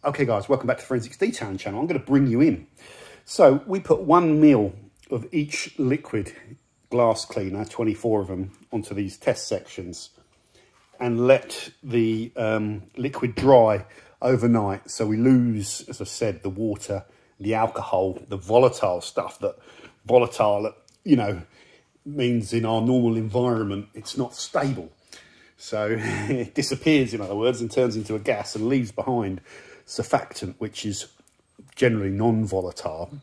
Okay guys, welcome back to Forensics Detailing channel. I'm going to bring you in. So we put 1 mil of each liquid glass cleaner, 24 of them, onto these test sections and let the liquid dry overnight. So we lose, as I said, the water, the alcohol, the volatile stuff. That volatile, you know, means in our normal environment it's not stable. So it disappears, in other words, and turns into a gas and leaves behind surfactant, which is generally non-volatile,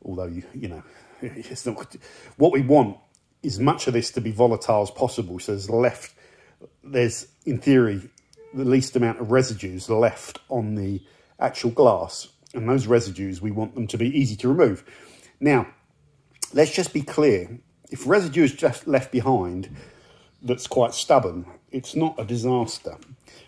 although you know it's not. What we want is much of this to be volatile as possible, so there's in theory the least amount of residues left on the actual glass, and those residues we want them to be easy to remove. Now let's just be clear, if residue is just left behind that's quite stubborn, it's not a disaster,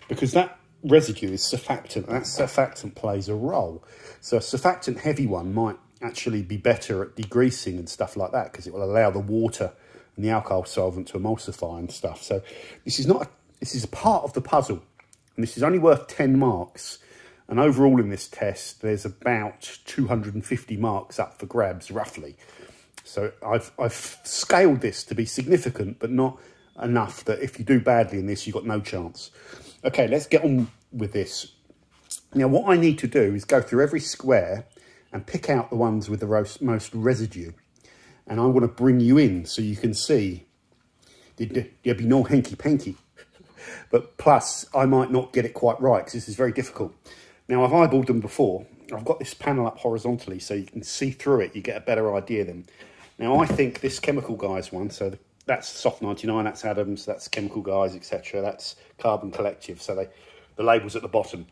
because that residue is surfactant, and that surfactant plays a role. So a surfactant heavy one might actually be better at degreasing and stuff like that, because it will allow the water and the alcohol solvent to emulsify and stuff. So this is a part of the puzzle, and this is only worth 10 marks. And overall in this test, there's about 250 marks up for grabs, roughly. So I've scaled this to be significant, but not enough that if you do badly in this, you've got no chance. Okay, let's get on with this. Now, what I need to do is go through every square and pick out the ones with the most residue. And I want to bring you in so you can see there'll be no hanky-panky. But plus, I might not get it quite right, because this is very difficult. Now, I've eyeballed them before. I've got this panel up horizontally so you can see through it. You get a better idea then. Now, I think this Chemical Guys one, so that's Soft 99, that's Adams, that's Chemical Guys, etc. That's Carbon Collective, so the label's at the bottom.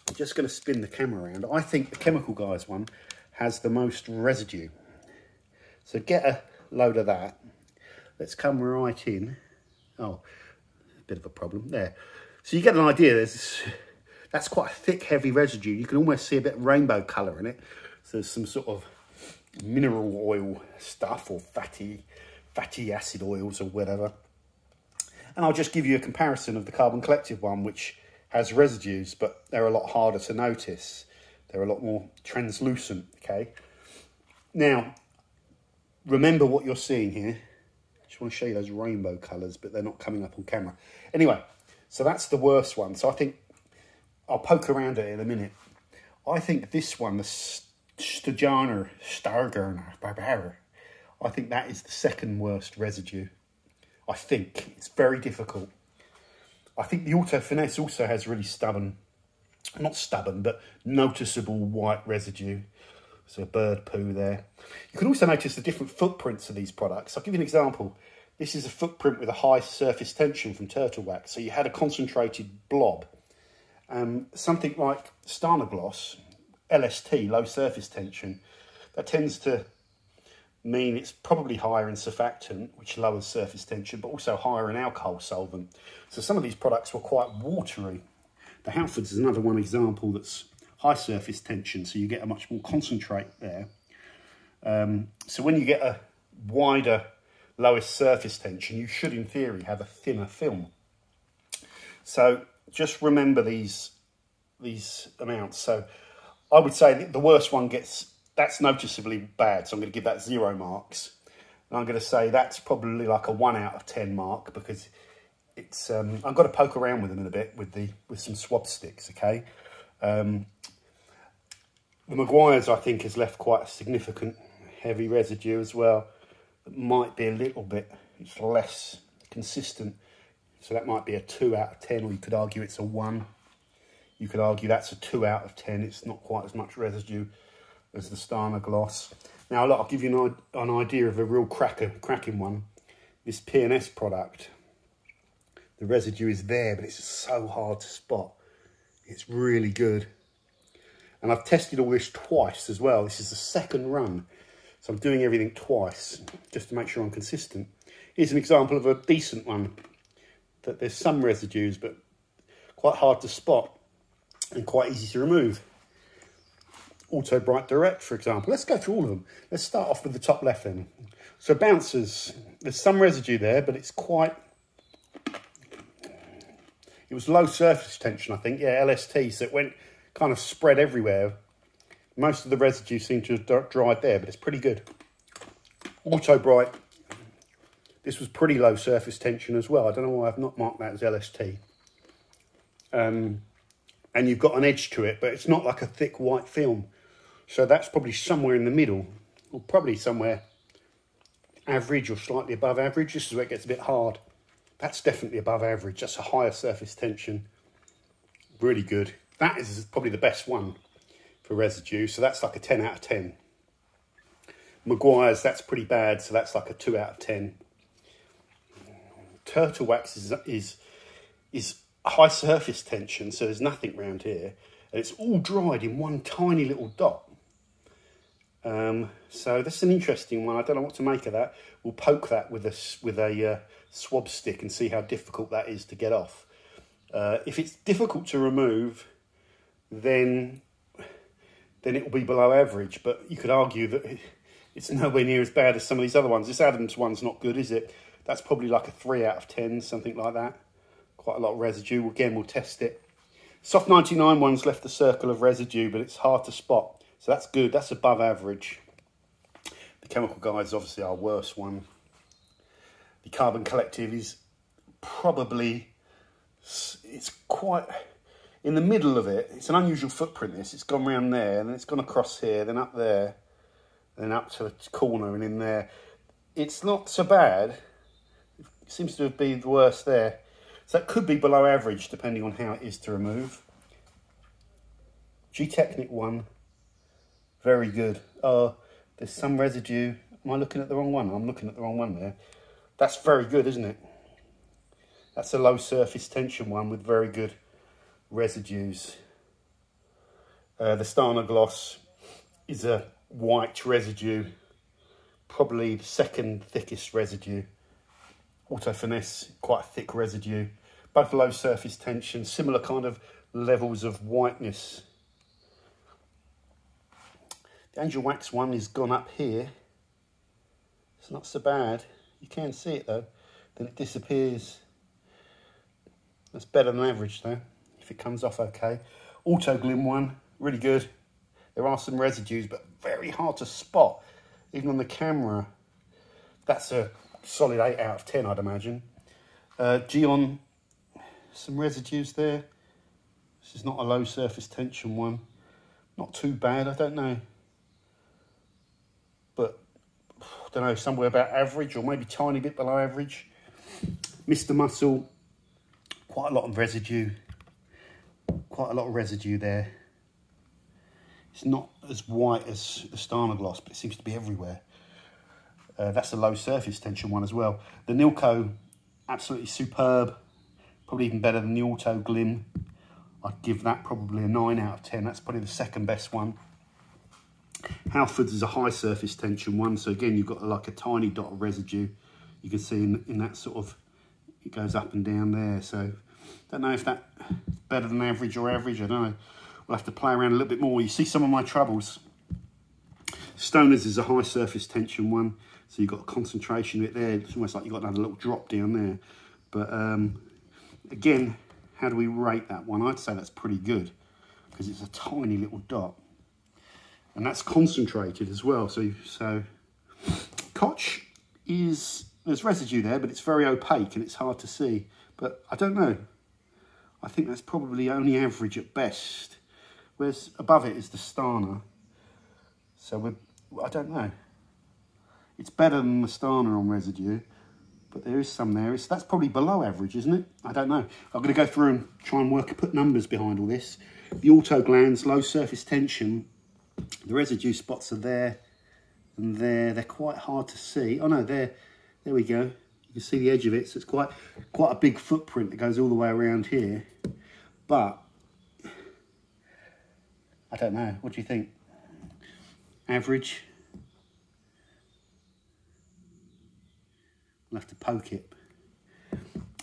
I'm just going to spin the camera around. I think the Chemical Guys one has the most residue. So get a load of that. Let's come right in. Oh, a bit of a problem there. So you get an idea. That's quite a thick, heavy residue. You can almost see a bit of rainbow colour in it. So there's some sort of mineral oil stuff, or fatty acid oils or whatever. And I'll just give you a comparison of the Carbon Collective one, which has residues, but they're a lot harder to notice. They're a lot more translucent, okay? Now, remember what you're seeing here. I just want to show you those rainbow colours, but they're not coming up on camera. Anyway, so that's the worst one. So I think I'll poke around it in a minute. I think this one, the Stjarnagloss, I think that is the second worst residue. I think it's very difficult. I think the Auto Finesse also has really stubborn, not stubborn, but noticeable white residue. So bird poo there. You can also notice the different footprints of these products. I'll give you an example. This is a footprint with a high surface tension from Turtle Wax. So you had a concentrated blob. Something like Stjarnagloss, LST, low surface tension, that tends to mean it's probably higher in surfactant, which lowers surface tension, but also higher in alcohol solvent. So some of these products were quite watery. The Halfords is another one example that's high surface tension, so you get a much more concentrate there. So when you get a wider, lowest surface tension, you should, in theory, have a thinner film. So just remember these amounts. So I would say the worst one that's noticeably bad, so I'm going to give that 0 marks. And I'm going to say that's probably like a 1 out of 10 mark, because it's I've got to poke around with them in a bit with some swab sticks, okay? The Meguiars, I think, has left quite a significant heavy residue as well. It might be a little bit, it's less consistent. So that might be a 2 out of 10, or you could argue it's a 1. You could argue that's a 2 out of 10. It's not quite as much residue as the Stjarnagloss. Now, look, I'll give you an idea of a real cracking one. This P&S product, the residue is there, but it's so hard to spot. It's really good. And I've tested all this twice as well. This is the second run. So I'm doing everything twice, just to make sure I'm consistent. Here's an example of a decent one. That there's some residues, but quite hard to spot and quite easy to remove. Autobrite Direct, for example. Let's go through all of them. Let's start off with the top left then. So bouncers, there's some residue there, but it's quite... It was low surface tension, I think. Yeah, LST. So it went kind of spread everywhere. Most of the residue seems to have dried there, but it's pretty good. Autobrite, this was pretty low surface tension as well. I don't know why I've not marked that as LST. And you've got an edge to it, but it's not like a thick white film. So that's probably somewhere in the middle, or probably somewhere average or slightly above average. This is where it gets a bit hard. That's definitely above average. That's a higher surface tension. Really good. That is probably the best one for residue. So that's like a 10 out of 10. Meguiars, that's pretty bad. So that's like a 2 out of 10. Turtle wax is high surface tension. So there's nothing around here. And it's all dried in one tiny little dot. So that's an interesting one. I don't know what to make of that. We'll poke that with a swab stick and see how difficult that is to get off. If it's difficult to remove, then it will be below average. But you could argue that it's nowhere near as bad as some of these other ones. This Adams one's not good, is it? That's probably like a 3 out of 10, something like that. Quite a lot of residue. Again, we'll test it. Soft 99 one's left a circle of residue, but it's hard to spot. So that's good. That's above average. The Chemical Guide is obviously our worst one. The Carbon Collective is probably, it's quite in the middle of it. It's an unusual footprint, this. It's gone round there, and then it's gone across here, then up there, then up to the corner and in there. It's not so bad. It seems to have been the worst there. So that could be below average, depending on how it is to remove. Gtechniq one. Very good. Oh, there's some residue. Am I looking at the wrong one? I'm looking at the wrong one there. That's very good, isn't it? That's a low surface tension one with very good residues. The Stjarnagloss is a white residue, probably the second thickest residue. Finesse, quite a thick residue. Both low surface tension, similar kind of levels of whiteness. The Angelwax one is gone up here. It's not so bad. You can see it though. Then it disappears. That's better than average though, if it comes off okay. Autoglym one, really good. There are some residues, but very hard to spot, even on the camera. That's a solid 8 out of 10, I'd imagine. Gyeon, some residues there. This is not a low surface tension one. Not too bad, I don't know. But, I don't know, somewhere about average or maybe tiny bit below average. Mr. Muscle, quite a lot of residue. Quite a lot of residue there. It's not as white as the Stjarnagloss, but it seems to be everywhere. That's a low surface tension one as well. The Nilco, absolutely superb. Probably even better than the Autoglym. I'd give that probably a 9 out of 10. That's probably the second best one. Halfords is a high surface tension one. So again, you've got like a tiny dot of residue. You can see in that sort of, it goes up and down there. So don't know if that's better than average or average. I don't know. We'll have to play around a little bit more. You see some of my troubles. Stoners is a high surface tension one. So you've got a concentration of it there. It's almost like you've got another little drop down there. But again, how do we rate that one? I'd say that's pretty good because it's a tiny little dot. And that's concentrated as well. So Koch is, there's residue there, but it's very opaque and it's hard to see. But I don't know. I think that's probably only average at best. Whereas above it is the Stjarna. So I don't know. It's better than the Stjarna on residue, but there is some there. That's probably below average, isn't it? I don't know. I'm going to go through and try and put numbers behind all this. The Autoglans, low surface tension. The residue spots are there and there. They're quite hard to see. Oh no, there we go. You can see the edge of it. So it's quite a big footprint that goes all the way around here. But I don't know. What do you think? Average? We'll have to poke it.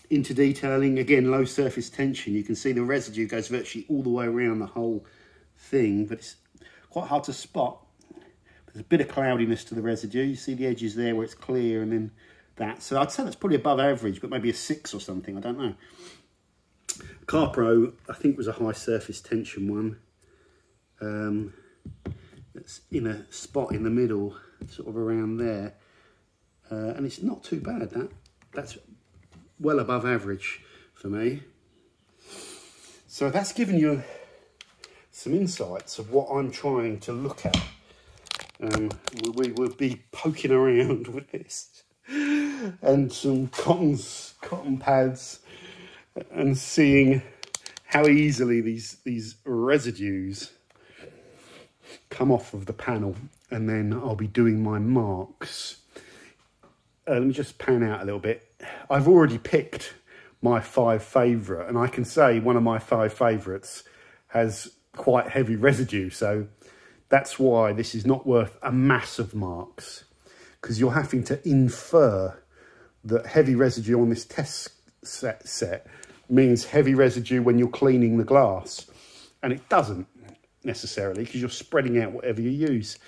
Into detailing, again, low surface tension. You can see the residue goes virtually all the way around the whole thing, but it's quite hard to spot. There's a bit of cloudiness to the residue. You see the edges there where it's clear and then that. So I'd say that's probably above average, but maybe a 6 or something. I don't know. Carpro, I think, was a high surface tension one. That's in a spot in the middle, sort of around there. And it's not too bad, that's well above average for me. So that's given you some insights of what I'm trying to look at. We will be poking around with this and some cotton pads and seeing how easily these residues come off of the panel, and then I'll be doing my marks. Let me just pan out a little bit. I've already picked my 5 favourite, and I can say one of my 5 favourites has quite heavy residue, so that's why this is not worth a mass of marks, because you're having to infer that heavy residue on this test set means heavy residue when you're cleaning the glass, and it doesn't necessarily, because you're spreading out whatever you use.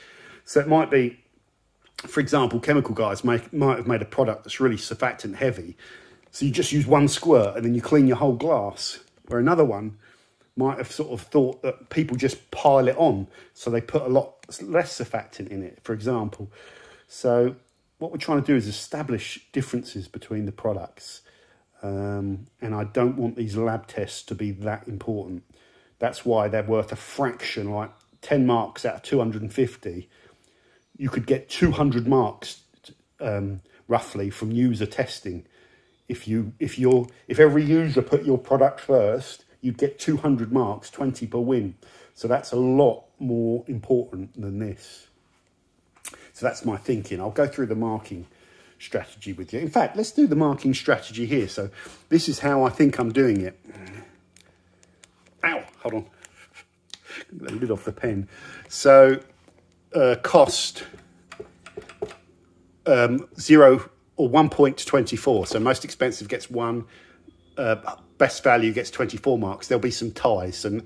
So it might be, for example, chemical guys might have made a product that's really surfactant heavy, so you just use 1 squirt and then you clean your whole glass, where another one might have sort of thought that people just pile it on, so they put a lot less surfactant in it, for example. So what we're trying to do is establish differences between the products, and I don't want these lab tests to be that important. That's why they're worth a fraction, like 10 marks out of 250. You could get 200 marks roughly from user testing. If every user put your product first, you'd get 200 marks, 20 per win. So that's a lot more important than this. So that's my thinking. I'll go through the marking strategy with you. In fact, let's do the marking strategy here. So this is how I think I'm doing it. Ow, hold on. Get the lid off the pen. So cost 0 or 1 point to 24. So most expensive gets 1. Best value gets 24 marks. There'll be some ties, and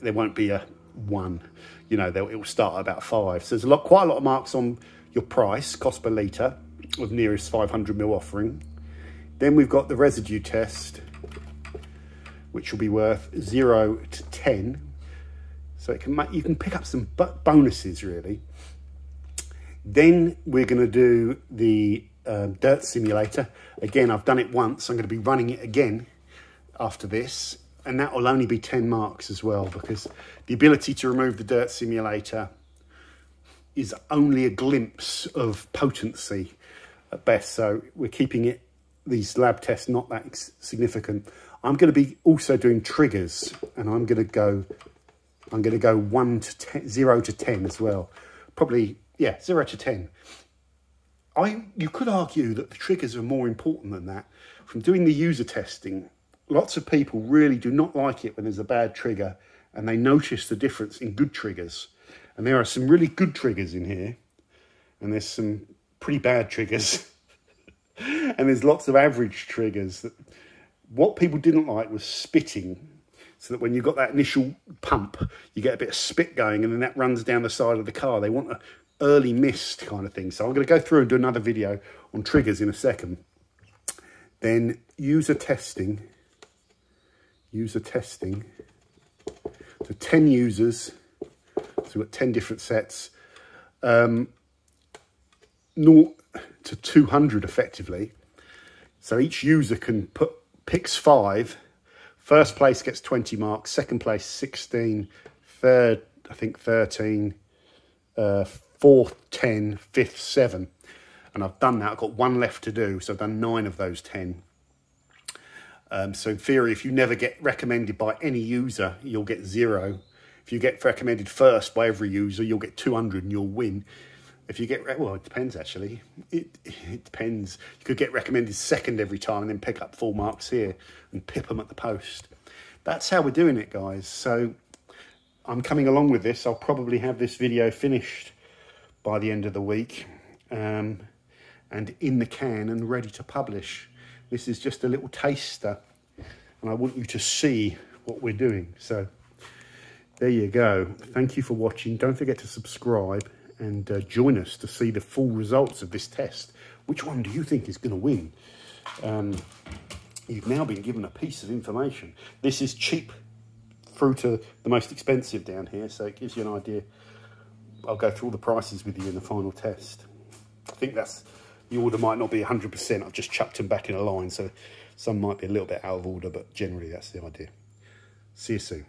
there won't be a 1. You know, it will start at about 5. So there's quite a lot of marks on your price, cost per litre, of nearest 500ml offering. Then we've got the residue test, which will be worth 0 to 10. So you can pick up some bonuses, really. Then we're going to do the dirt simulator. Again, I've done it once. I'm going to be running it again after this, and that will only be 10 marks as well, because the ability to remove the dirt simulator is only a glimpse of potency at best. So we're keeping these lab tests not that significant. I'm going to be also doing triggers, and I'm going to go 1 to 10, 0 to 10 as well. Probably, yeah, 0 to 10. You could argue that the triggers are more important than that. From doing the user testing, lots of people really do not like it when there's a bad trigger, and they notice the difference in good triggers. And there are some really good triggers in here, and there's some pretty bad triggers. And there's lots of average triggers. What people didn't like was spitting, so that when you've got that initial pump, you get a bit of spit going, and then that runs down the side of the car. They want an early mist kind of thing. So I'm going to go through and do another video on triggers in a second. Then user testing. So 10 users. So we've got 10 different sets. 0 to 200 effectively. So each user can picks 5. First place gets 20 marks, second place 16, third I think 13, fourth 10, fifth 7. And I've done that. I've got 1 left to do, so I've done 9 of those 10. So in theory, if you never get recommended by any user, you'll get 0. If you get recommended first by every user, you'll get 200 and you'll win. If you get, well, it depends actually. It depends. You could get recommended second every time and then pick up 4 marks here and pip them at the post. That's how we're doing it, guys. So I'm coming along with this. I'll probably have this video finished by the end of the week, and in the can and ready to publish. This is just a little taster, and I want you to see what we're doing. So there you go. Thank you for watching. Don't forget to subscribe and join us to see the full results of this test. Which one do you think is going to win? You've now been given a piece of information. This is cheap through to the most expensive down here, so it gives you an idea. I'll go through all the prices with you in the final test. I think that's, the order might not be 100%, I've just chucked them back in a line, so some might be a little bit out of order, but generally that's the idea. See you soon.